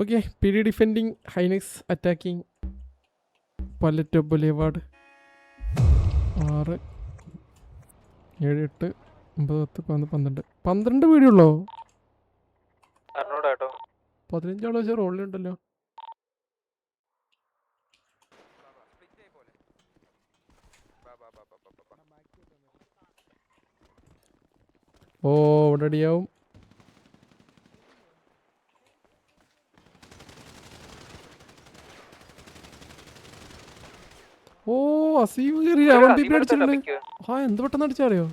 Okay, PD defending, ഹൈനെക്സ് attacking, Palo Alto boulevard 6 7 8 9 10 11 12 വീടുള്ളോ? 15 ആളോ വെച്ചാൽ റോളിലുണ്ടല്ലോ. ഓ ഇവിടെ അടിയാവും. ഓ അസീം കയറി അവൻ പി അടിച്ചിട്ടുണ്ട്. ആ എന്ത് പെട്ടെന്ന് അടിച്ചറിയോ?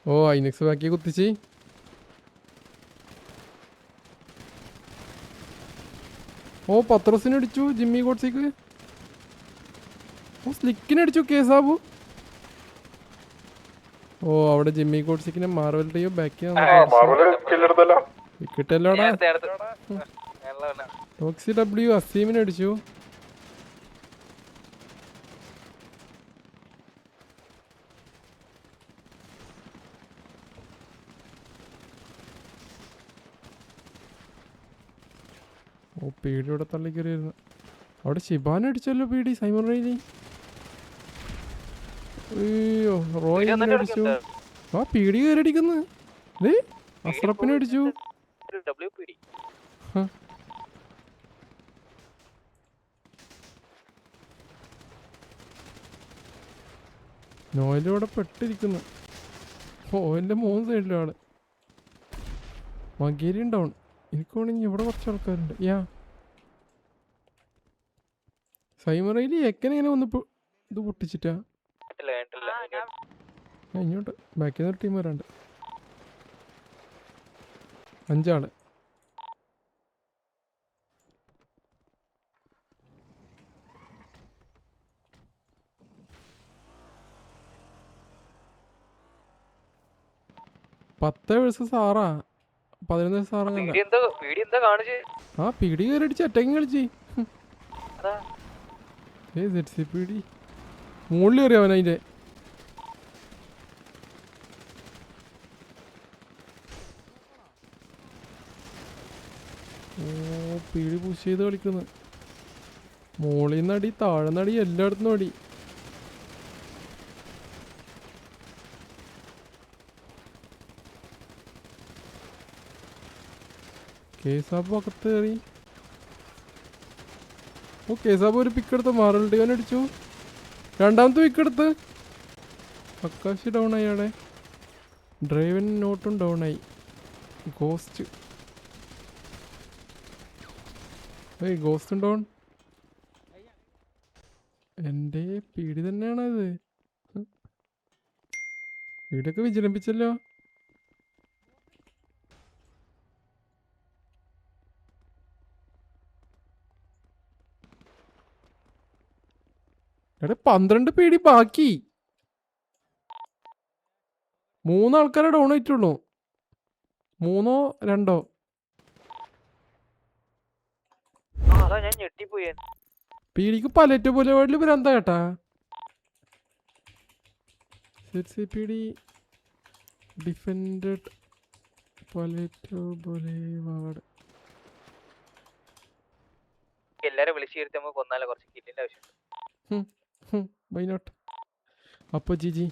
ഓ ഐനെക്സ് ബാക്കി കുത്തിച്ച്. ഓ പത്രോസിനെ അടിച്ചു ജിമ്മി ഗോഡ്സിക്ക്. ഓ സ്ലിക്കിനെ അടിച്ചു കേസാബു. ഓ അവിടെ ജിമ്മി ഗോഡ്സിക്കിനെ മാർവൽ ഡിയോ ബാക്കി കിട്ടല്ലോടാ. ടോക്സി ഡബ്ല്യു അസീമിനെ അടിച്ചു. ഓ പീഡി ഇവിടെ തള്ളി കയറിയായിരുന്നു. അവിടെ ഷിബാനെ അടിച്ചല്ലോ പീഡി. Simon Riley. അയ്യോ റോയ് അടിച്ചു. ആ പീഡി കയറി അടിക്കുന്നു. അസ്രപ്പിനെ അടിച്ചു. നോയിലൂടെ പെട്ടിരിക്കുന്നു. ഓയിലിന്റെ 3 സൈഡിലാണ്. മഗേരിയൻ ഡൗൺ. എനിക്ക് വേണമെങ്കിൽ ഇവിടെ കുറച്ച് ആൾക്കാരുണ്ട്. സൈമറയില് എങ്ങനെ വന്നപ്പോ ഇത് പൊട്ടിച്ചിട്ടാ? ഇങ്ങോട്ട് ബാക്കിൽ നിന്ന് ടീം വരാണ്ട്. 5 ആള്.10 vs 6 11 vs 6 ആ പിടി കയറി അടിച്ച് അറ്റാക്കിങ് കളിച്ച്. പിടി മുകളിൽ കയറി അവൻ അതിന്റെ. ഓ പിടി പുഷ് ചെയ്ത് കളിക്കുന്നു. മുകളിൽ നിന്ന് അടി, താഴെ നിന്ന് അടി, എല്ലായിടത്തും അടി. കേസാബ് അകത്ത് കയറി. ഓ കേസാബ് ഒരു പിക്ക് എടുത്ത് മാറൽ ഡിയോൻ അടിച്ചു. രണ്ടാമത്തെ പിക്ക് എടുത്ത് അക്കാശി ഡൗൺ ആയി. അവിടെ ഡ്രൈവൻ നോട്ടും ഡൗൺ ആയി. ഗോസ്റ്റ് ഗോസ്റ്റും ഡൗൺ. എൻ്റെ പീടി തന്നെയാണ് ഇത്. പീടിയൊക്കെ വിജൃംഭിച്ചല്ലോ. എടാ 12 പീടി ബാക്കി. 3 ആൾക്കാരെ ഡൗൺ ആയിട്ടുള്ളൂ. 3 2 പീടിക്ക് പലറ്റോ പോലെ വേർഡിൽ വരാന്താ കേട്ടാ. പീടി ഡിഫൻഡഡ് പലറ്റോ പോലെ വാർഡ്. എല്ലാരും വിളിച്ചു കയറി നമുക്ക് കൊന്നാലേ കുറച്ച് കില്ലിന്റെ ആവശ്യമുണ്ട്. Why not. അപ്പോൾ ജിജി.